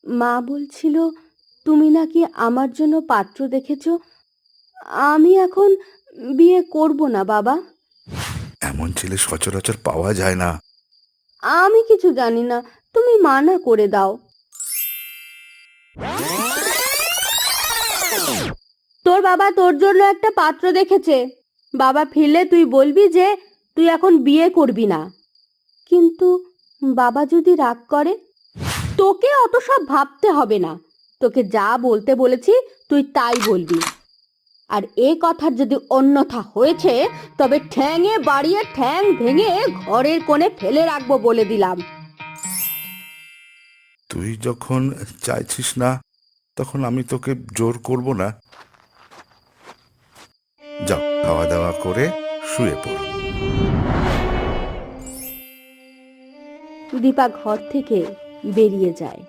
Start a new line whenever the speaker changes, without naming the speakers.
মা বলছিল তুমি নাকি আমার জন্য পাত্র দেখেছো। আমি এখন বিয়ে করব না বাবা।
এমন ছেলে সচরাচর পাওয়া যায় না।
আমি কিছু জানি না, তুমি মানা করে দাও। তোর বাবা তোর জন্য একটা পাত্র দেখেছে। বাবা ফিরলে তুই বলবি যে তুই এখন বিয়ে করবি না। কিন্তু বাবা যদি রাগ করে? তোকে অত সব ভাবতে হবে না। তোকে যা বলতে বলেছি তুই তাই বলবি। আর এ কথার যদি অন্যথা হয়েছে তবে ঠ্যাঙে বাড়িয়ে ঠ্যাং ভেঙে ঘরের কোণে ফেলে রাখবো বলে দিলাম।
তুই যখন চাইছিস না তখন আমি তোকে জোর করব না। যাও, খাওয়া দাওয়া করে শুয়ে পড়।
দীপা ঘর থেকে বেরিয়ে যায়।